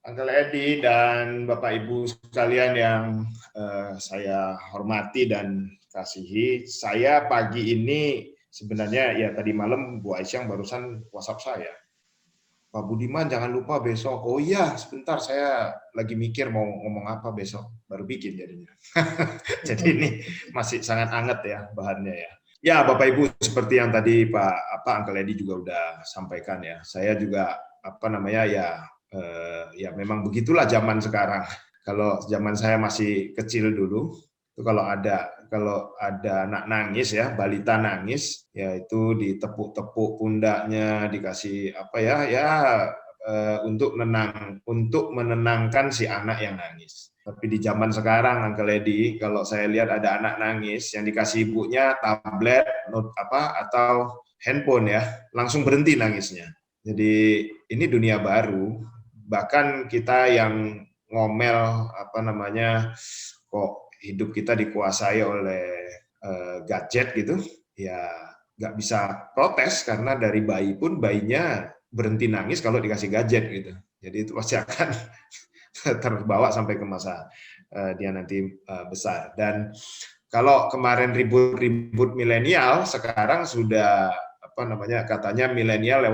Uncle Edi dan Bapak Ibu sekalian yang saya hormati dan kasihi, saya pagi ini sebenarnya ya tadi malam Bu Aisyah barusan WhatsApp saya. Pak Budiman jangan lupa besok. Oh iya, sebentar saya lagi mikir mau ngomong apa besok. Baru bikin jadinya. Jadi ini masih sangat hangat ya bahannya ya. Ya Bapak Ibu seperti yang tadi Uncle Edi juga udah sampaikan ya. Saya juga ya memang begitulah zaman sekarang. Kalau zaman saya masih kecil dulu, itu kalau ada anak nangis ya, balita nangis, ya itu ditepuk-tepuk pundaknya, dikasih untuk menenangkan si anak yang nangis. Tapi di zaman sekarang, Uncle Edi, kalau saya lihat ada anak nangis yang dikasih ibunya tablet, atau handphone ya, langsung berhenti nangisnya. Jadi ini dunia baru. Bahkan kita yang ngomel kok hidup kita dikuasai oleh gadget gitu, ya nggak bisa protes karena dari bayi pun bayinya berhenti nangis kalau dikasih gadget gitu. Jadi itu pasti akan terbawa sampai ke masa dia nanti besar. Dan kalau kemarin ribut-ribut milenial, sekarang sudah katanya milenial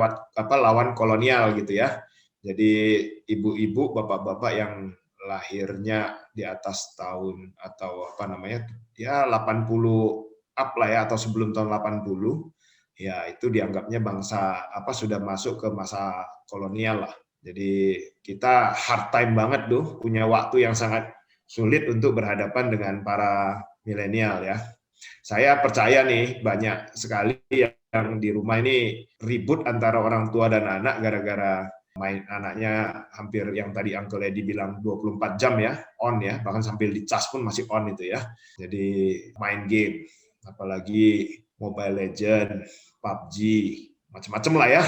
lawan kolonial gitu ya. Jadi ibu-ibu, bapak-bapak yang lahirnya di atas tahun atau 80 up lah ya, atau sebelum tahun 80, ya itu dianggapnya sudah masuk ke masa kolonial lah. Jadi kita hard time banget tuh, punya waktu yang sangat sulit untuk berhadapan dengan para milenial ya. Saya percaya nih banyak sekali yang di rumah ini ribut antara orang tua dan anak gara-gara main, anaknya hampir yang tadi Uncle Edi bilang 24 jam ya, on ya, bahkan sambil dicas pun masih on itu ya. Jadi main game, apalagi Mobile Legend, PUBG, macam-macam lah ya,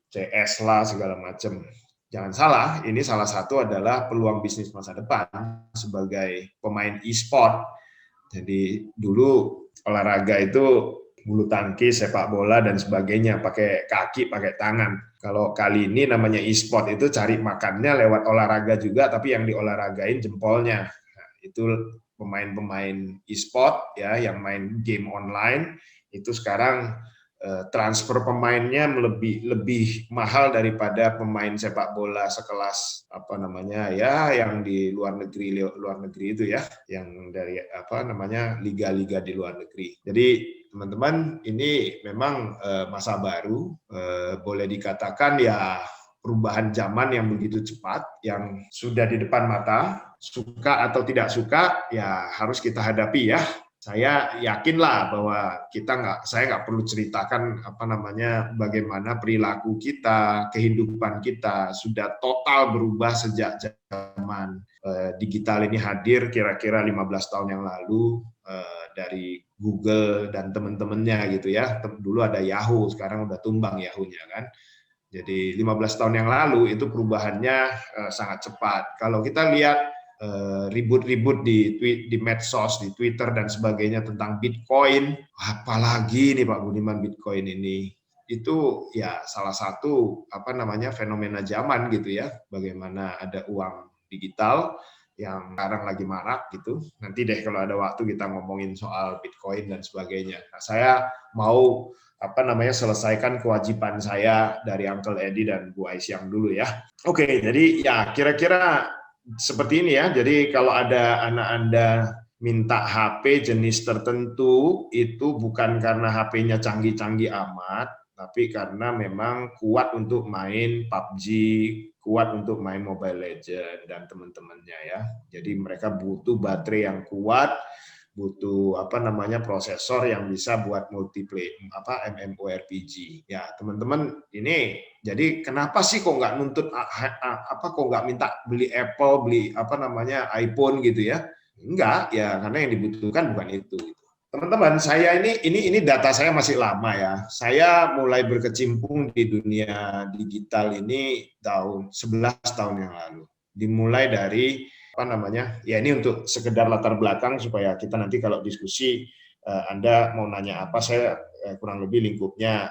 CS lah segala macam. Jangan salah, ini salah satu adalah peluang bisnis masa depan sebagai pemain e-sport. Jadi dulu olahraga itu bulu tangkis, sepak bola dan sebagainya, pakai kaki, pakai tangan. Kalau kali ini namanya e-sport itu cari makannya lewat olahraga juga, tapi yang diolahragain jempolnya. Nah, itu pemain-pemain e-sport ya yang main game online itu sekarang transfer pemainnya lebih mahal daripada pemain sepak bola sekelas yang di luar negeri itu ya, yang dari liga-liga di luar negeri. Jadi teman-teman, ini memang masa baru, boleh dikatakan ya perubahan zaman yang begitu cepat, yang sudah di depan mata, suka atau tidak suka ya harus kita hadapi ya. Saya yakinlah bahwa saya nggak perlu ceritakan bagaimana perilaku kita, kehidupan kita sudah total berubah sejak zaman digital ini hadir kira-kira 15 tahun yang lalu, dari Google dan teman-temannya gitu ya. Dulu ada Yahoo, sekarang udah tumbang Yahoo-nya kan. Jadi 15 tahun yang lalu itu perubahannya sangat cepat. Kalau kita lihat ribut-ribut di medsos, di Twitter dan sebagainya tentang Bitcoin, apalagi nih Pak Budiman Bitcoin ini, itu ya salah satu fenomena zaman gitu ya, bagaimana ada uang digital yang sekarang lagi marak gitu. Nanti deh kalau ada waktu kita ngomongin soal Bitcoin dan sebagainya. Nah, saya mau selesaikan kewajiban saya dari Uncle Edi dan Bu Aisyah dulu ya. Oke, jadi ya kira-kira seperti ini ya. Jadi kalau ada anak Anda minta HP jenis tertentu, itu bukan karena HP-nya canggih-canggih amat, tapi karena memang kuat untuk main PUBG, kuat untuk main Mobile Legends dan teman-temannya ya. Jadi mereka butuh baterai yang kuat, butuh prosesor yang bisa buat multiplayer MMORPG. Ya, teman-teman, ini jadi kenapa sih kok nggak nuntut kok nggak minta beli Apple, beli iPhone gitu ya? Enggak, ya karena yang dibutuhkan bukan itu. Teman-teman, saya ini data saya masih lama ya. Saya mulai berkecimpung di dunia digital ini 11 tahun yang lalu. Dimulai dari ya ini untuk sekedar latar belakang supaya kita nanti kalau diskusi Anda mau nanya apa, saya kurang lebih lingkupnya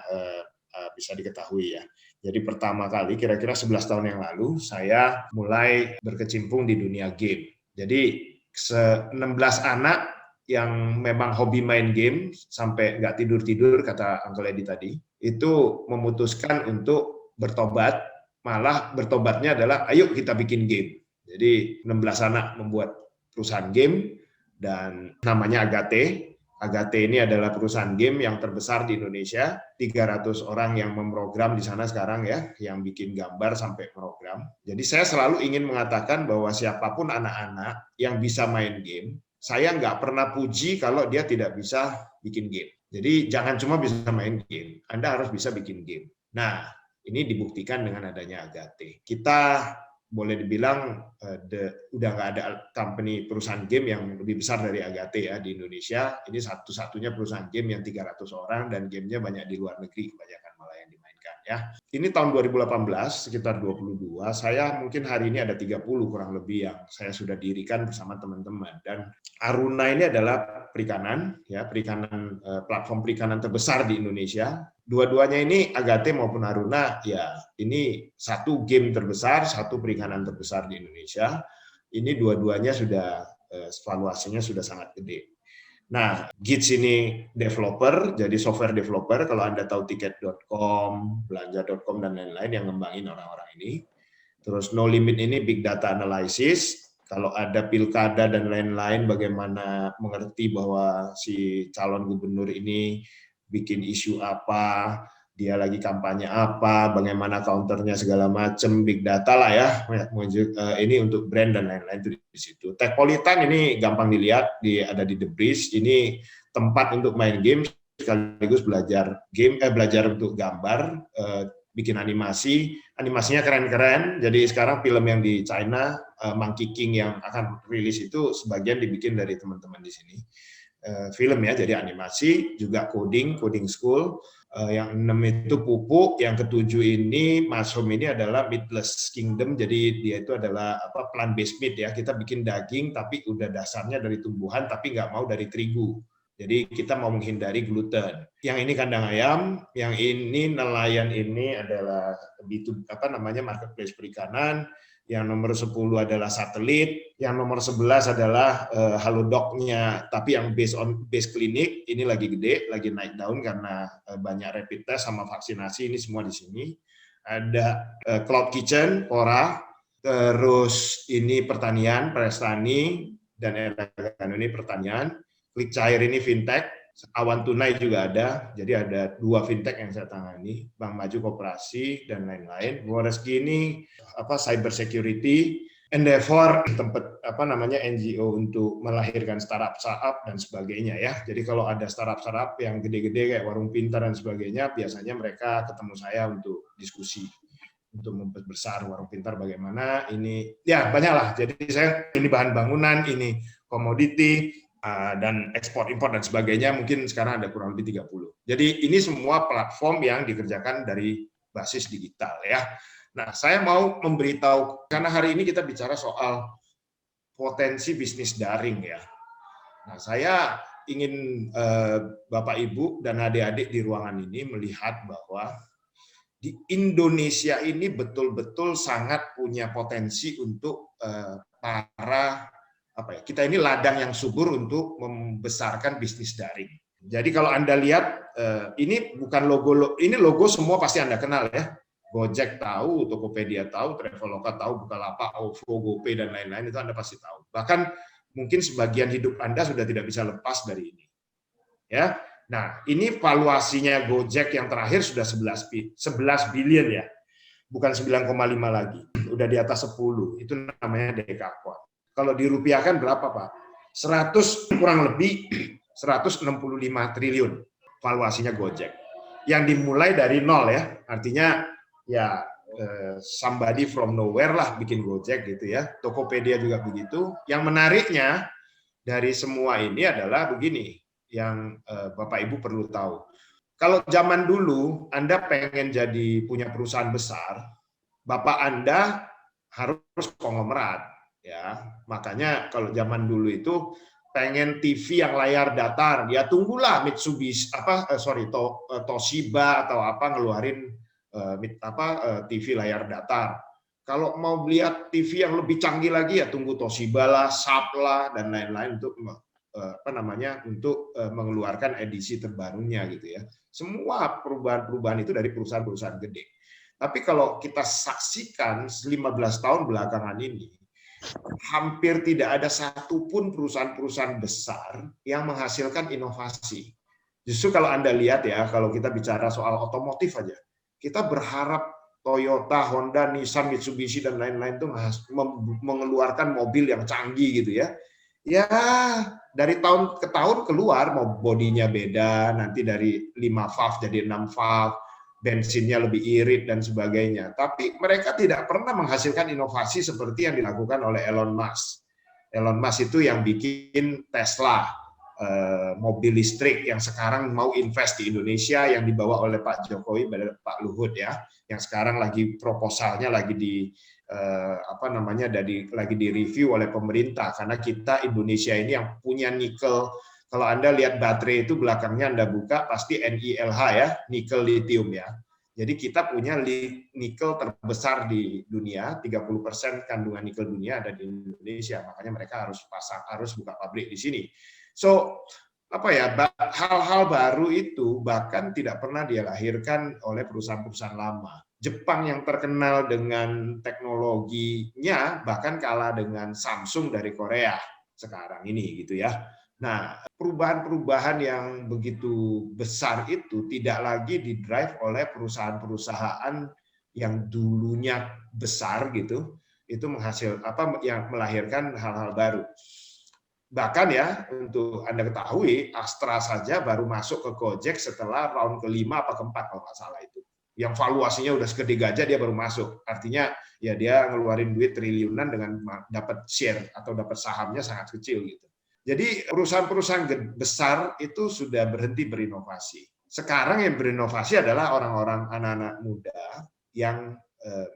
bisa diketahui ya. Jadi pertama kali kira-kira 11 tahun yang lalu saya mulai berkecimpung di dunia game. Jadi 16 anak yang memang hobi main game sampai nggak tidur-tidur kata Uncle Edi tadi, itu memutuskan untuk bertobat, malah bertobatnya adalah ayo kita bikin game. Jadi 16 anak membuat perusahaan game dan namanya Agate. Agate ini adalah perusahaan game yang terbesar di Indonesia, 300 orang yang memprogram di sana sekarang ya, yang bikin gambar sampai program. Jadi saya selalu ingin mengatakan bahwa siapapun anak-anak yang bisa main game, saya nggak pernah puji kalau dia tidak bisa bikin game. Jadi jangan cuma bisa main game, Anda harus bisa bikin game. Nah, ini dibuktikan dengan adanya Agate. Kita boleh dibilang udah nggak ada company perusahaan game yang lebih besar dari Agate ya di Indonesia. Ini satu-satunya perusahaan game yang 300 orang dan gamenya banyak di luar negeri kebanyakan malah yang dimainkan ya. Ini tahun 2018 sekitar 22. Saya mungkin hari ini ada 30 kurang lebih yang saya sudah dirikan bersama teman-teman dan Aruna ini adalah perikanan ya, perikanan platform perikanan terbesar di Indonesia. Dua-duanya ini Agate maupun Aruna ya ini satu game terbesar, satu perikanan terbesar di Indonesia. Ini dua-duanya sudah valuasinya sudah sangat gede. Nah, Gits ini developer, jadi software developer. Kalau Anda tahu tiket.com, belanja.com dan lain-lain yang ngembangin orang-orang ini. Terus No Limit ini big data analysis. Kalau ada pilkada dan lain-lain, bagaimana mengerti bahwa si calon gubernur ini bikin isu apa, dia lagi kampanye apa, bagaimana counternya segala macam, big data lah ya. Ini untuk brand dan lain-lain itu di situ. Techpolitan ini gampang dilihat, ada di The Breeze. Ini tempat untuk main game sekaligus belajar game, belajar untuk gambar, bikin animasi. Animasinya keren-keren. Jadi sekarang film yang di China, Monkey King yang akan rilis itu sebagian dibikin dari teman-teman di sini. Film ya, jadi animasi, juga coding school. Yang 6 itu pupuk, yang ke-7 ini mushroom ini adalah meatless kingdom, jadi dia itu adalah plant based meat ya, kita bikin daging tapi udah dasarnya dari tumbuhan tapi nggak mau dari terigu. Jadi kita mau menghindari gluten. Yang ini kandang ayam, yang ini nelayan ini adalah marketplace perikanan. Yang nomor 10 adalah satelit, yang nomor 11 adalah Halodoc-nya, tapi yang base klinik, ini lagi gede, lagi naik daun karena banyak rapid test sama vaksinasi, ini semua di sini. Ada Cloud Kitchen, Pora, terus ini pertanian, Prestani, dan Elegan ini pertanian, Klik Cair ini fintech, Awan Tunai juga ada, jadi ada 2 fintech yang saya tangani, Bank Maju Koperasi dan lain-lain. Reski ini cyber security, Endeavor tempat NGO untuk melahirkan startup dan sebagainya ya. Jadi kalau ada startup yang gede-gede kayak Warung Pintar dan sebagainya, biasanya mereka ketemu saya untuk diskusi untuk memperbesar Warung Pintar bagaimana ini ya banyak lah. Jadi saya ini bahan bangunan, ini komoditi, dan ekspor impor dan sebagainya, mungkin sekarang ada kurang lebih 30. Jadi ini semua platform yang dikerjakan dari basis digital ya. Nah, saya mau memberitahu karena hari ini kita bicara soal potensi bisnis daring ya. Nah, saya ingin Bapak Ibu dan adik-adik di ruangan ini melihat bahwa di Indonesia ini betul-betul sangat punya potensi untuk para kita ini ladang yang subur untuk membesarkan bisnis daring. Jadi kalau Anda lihat, ini bukan logo, ini logo semua pasti Anda kenal ya. Gojek tahu, Tokopedia tahu, Traveloka tahu, Bukalapak, OVO, GoPay, dan lain-lain, itu Anda pasti tahu. Bahkan mungkin sebagian hidup Anda sudah tidak bisa lepas dari ini. Ya, nah ini valuasinya Gojek yang terakhir sudah 11 billion ya, bukan 9,5 lagi, udah di atas 10, itu namanya dekakon. Kalau dirupiahkan berapa Pak? 100 kurang lebih 165 triliun valuasinya Gojek. Yang dimulai dari nol ya, artinya ya somebody from nowhere lah bikin Gojek gitu ya. Tokopedia juga begitu. Yang menariknya dari semua ini adalah begini, yang Bapak Ibu perlu tahu. Kalau zaman dulu Anda pengen jadi punya perusahaan besar, Bapak Anda harus konglomerat. Ya, makanya kalau zaman dulu itu pengen TV yang layar datar, ya tunggulah Mitsubishi Toshiba atau apa ngeluarin TV layar datar. Kalau mau lihat TV yang lebih canggih lagi ya tunggu Toshiba lah, Sharp lah, dan lain-lain untuk untuk mengeluarkan edisi terbarunya gitu ya. Semua perubahan-perubahan itu dari perusahaan-perusahaan gede. Tapi kalau kita saksikan 15 tahun belakangan ini, hampir tidak ada satupun perusahaan-perusahaan besar yang menghasilkan inovasi. Justru kalau Anda lihat ya, kalau kita bicara soal otomotif aja, kita berharap Toyota, Honda, Nissan, Mitsubishi, dan lain-lain itu mengeluarkan mobil yang canggih gitu ya. Ya, dari tahun ke tahun keluar, mau bodinya beda, nanti dari 5 valve jadi 6 valve, bensinnya lebih irit dan sebagainya. Tapi mereka tidak pernah menghasilkan inovasi seperti yang dilakukan oleh Elon Musk. Elon Musk itu yang bikin Tesla, mobil listrik yang sekarang mau invest di Indonesia, yang dibawa oleh Pak Jokowi, Pak Luhut ya, yang sekarang lagi proposalnya lagi lagi direview oleh pemerintah, karena kita Indonesia ini yang punya nikel. Kalau Anda lihat baterai itu belakangnya Anda buka pasti NiLH ya, nikel lithium ya. Jadi kita punya nikel terbesar di dunia, 30% kandungan nikel dunia ada di Indonesia. Makanya mereka harus buka pabrik di sini. So, hal-hal baru itu bahkan tidak pernah dia lahirkan oleh perusahaan-perusahaan lama. Jepang yang terkenal dengan teknologinya bahkan kalah dengan Samsung dari Korea sekarang ini gitu ya. Nah, perubahan-perubahan yang begitu besar itu tidak lagi didrive oleh perusahaan-perusahaan yang dulunya besar gitu, itu yang melahirkan hal-hal baru. Bahkan ya, untuk Anda ketahui, Astra saja baru masuk ke Gojek setelah round kelima apa keempat kalau nggak salah itu. Yang valuasinya udah segede gajah dia baru masuk. Artinya ya dia ngeluarin duit triliunan dengan dapat share atau dapat sahamnya sangat kecil gitu. Jadi perusahaan-perusahaan besar itu sudah berhenti berinovasi. Sekarang yang berinovasi adalah orang-orang anak-anak muda yang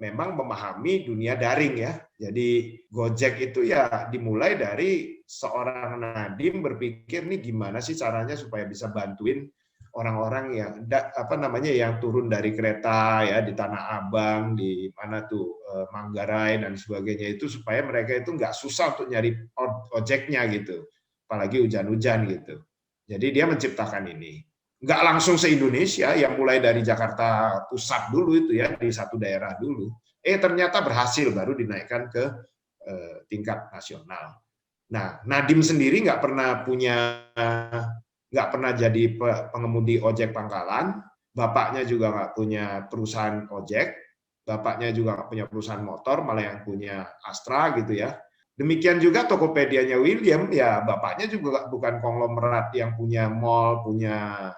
memang memahami dunia daring ya. Jadi Gojek itu ya dimulai dari seorang Nadiem berpikir nih gimana sih caranya supaya bisa bantuin orang-orang yang turun dari kereta ya di Tanah Abang, di mana tuh Manggarai dan sebagainya itu, supaya mereka itu nggak susah untuk nyari ojeknya gitu, apalagi hujan-hujan gitu. Jadi dia menciptakan ini. Nggak langsung se-Indonesia, yang mulai dari Jakarta Pusat dulu itu ya, di satu daerah dulu. Ternyata berhasil, baru dinaikkan ke tingkat nasional. Nah, Nadiem sendiri nggak pernah jadi pengemudi ojek pangkalan, bapaknya juga nggak punya perusahaan ojek, bapaknya juga nggak punya perusahaan motor, malah yang punya Astra gitu ya. Demikian juga Tokopedia-nya William, ya bapaknya juga bukan konglomerat yang punya mall, punya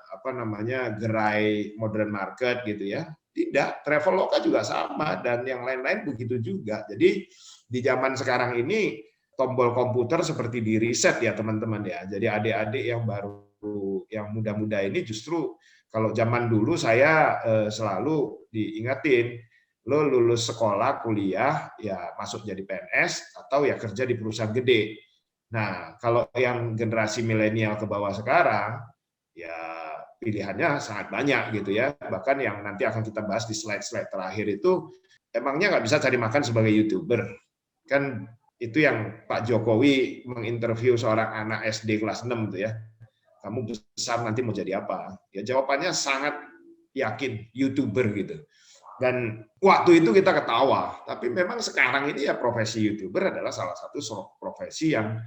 gerai modern market gitu ya. Tidak, Traveloka juga sama, dan yang lain-lain begitu juga. Jadi di zaman sekarang ini tombol komputer seperti di reset ya teman-teman ya. Jadi adik-adik yang baru, yang muda-muda ini justru kalau zaman dulu saya selalu diingatin, lo lulus sekolah, kuliah, ya masuk jadi PNS, atau ya kerja di perusahaan gede. Nah, kalau yang generasi milenial ke bawah sekarang, ya pilihannya sangat banyak gitu ya. Bahkan yang nanti akan kita bahas di slide-slide terakhir itu, emangnya nggak bisa cari makan sebagai YouTuber. Kan itu yang Pak Jokowi menginterview seorang anak SD kelas 6 gitu ya. Kamu besar nanti mau jadi apa? Ya jawabannya sangat yakin, YouTuber gitu. Dan waktu itu kita ketawa, tapi memang sekarang ini ya profesi YouTuber adalah salah satu profesi yang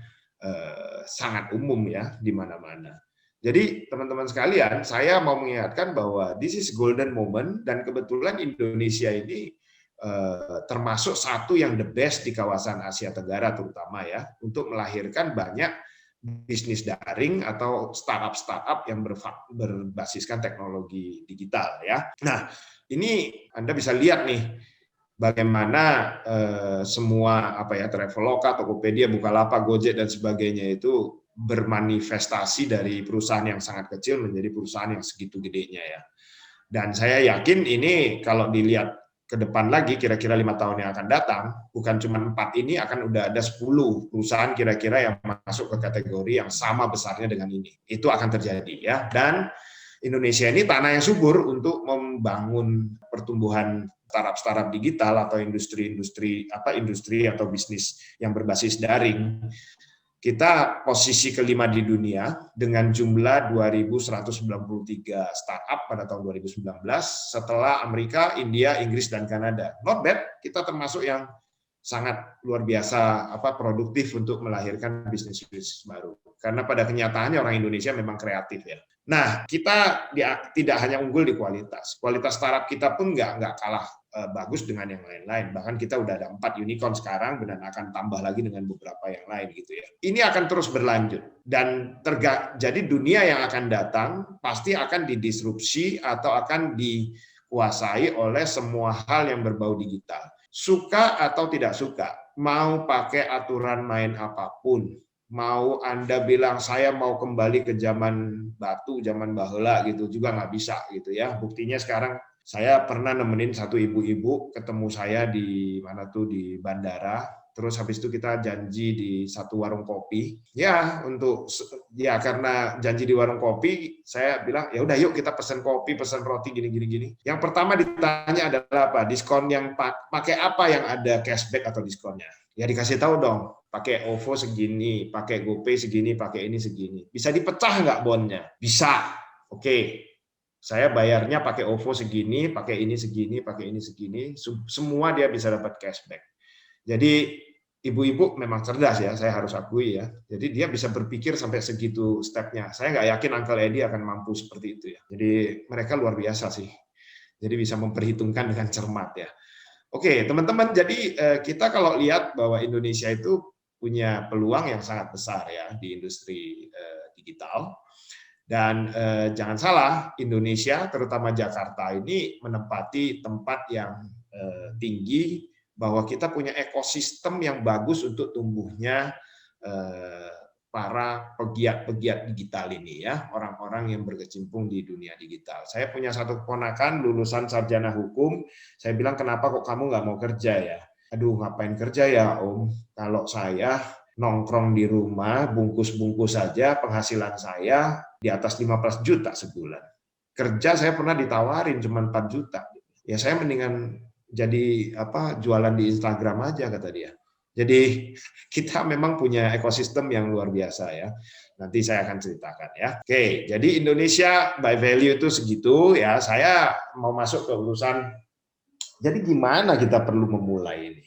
sangat umum ya di mana-mana. Jadi teman-teman sekalian, saya mau mengingatkan bahwa this is golden moment, dan kebetulan Indonesia ini termasuk satu yang the best di kawasan Asia Tenggara terutama ya, untuk melahirkan banyak bisnis daring atau startup yang berbasiskan teknologi digital ya. Nah, ini Anda bisa lihat nih bagaimana semua Traveloka, Tokopedia, Bukalapak, Gojek dan sebagainya itu bermanifestasi dari perusahaan yang sangat kecil menjadi perusahaan yang segitu gedenya ya. Dan saya yakin ini kalau dilihat ke depan lagi, kira-kira 5 tahun yang akan datang, bukan cuma 4 ini, akan udah ada 10 perusahaan kira-kira yang masuk ke kategori yang sama besarnya dengan ini. Itu akan terjadi ya. Dan Indonesia ini tanah yang subur untuk membangun pertumbuhan startup digital atau industri atau bisnis yang berbasis daring. Kita posisi kelima di dunia dengan jumlah 2.193 startup pada tahun 2019 setelah Amerika, India, Inggris, dan Kanada. Not bad, kita termasuk yang sangat luar biasa produktif untuk melahirkan bisnis-bisnis baru. Karena pada kenyataannya orang Indonesia memang kreatif ya. Nah, kita tidak hanya unggul di kualitas startup kita pun nggak kalah bagus dengan yang lain-lain. Bahkan kita udah ada 4 unicorn sekarang dan akan tambah lagi dengan beberapa yang lain gitu ya. Ini akan terus berlanjut dan jadi dunia yang akan datang pasti akan didisrupsi atau akan dikuasai oleh semua hal yang berbau digital. Suka atau tidak suka, mau pakai aturan main apapun, mau Anda bilang saya mau kembali ke zaman batu, zaman baheula gitu juga nggak bisa gitu ya. Buktinya sekarang saya pernah nemenin satu ibu-ibu ketemu saya di bandara. Terus habis itu kita janji di satu warung kopi. Ya, karena janji di warung kopi, saya bilang ya udah yuk kita pesan kopi, pesan roti gini. Yang pertama ditanya adalah apa? Diskon yang pakai apa yang ada cashback atau diskonnya? Ya dikasih tahu dong. Pakai OVO segini, pakai GoPay segini, pakai ini segini. Bisa dipecah nggak bonnya? Bisa. Oke. Saya bayarnya pakai OVO segini, pakai ini segini, pakai ini segini, semua dia bisa dapat cashback. Jadi ibu-ibu memang cerdas ya, saya harus akui ya. Jadi dia bisa berpikir sampai segitu stepnya. Saya nggak yakin Uncle Eddie akan mampu seperti itu ya. Jadi mereka luar biasa sih. Jadi bisa memperhitungkan dengan cermat ya. Oke, teman-teman, jadi kita kalau lihat bahwa Indonesia itu punya peluang yang sangat besar ya di industri digital. Dan jangan salah, Indonesia, terutama Jakarta ini menempati tempat yang tinggi, bahwa kita punya ekosistem yang bagus untuk tumbuhnya para pegiat-pegiat digital ini ya, orang-orang yang berkecimpung di dunia digital. Saya punya satu keponakan lulusan sarjana hukum, saya bilang kenapa kok kamu nggak mau kerja ya? Aduh, ngapain kerja ya Om? Kalau saya nongkrong di rumah, bungkus-bungkus saja, penghasilan saya di atas 15 juta sebulan. Kerja saya pernah ditawarin cuma 4 juta. Ya saya mendingan jadi jualan di Instagram aja kata dia. Jadi kita memang punya ekosistem yang luar biasa ya. Nanti saya akan ceritakan ya. Oke, jadi Indonesia by value itu segitu ya. Saya mau masuk ke urusan. Jadi gimana kita perlu memulai ini?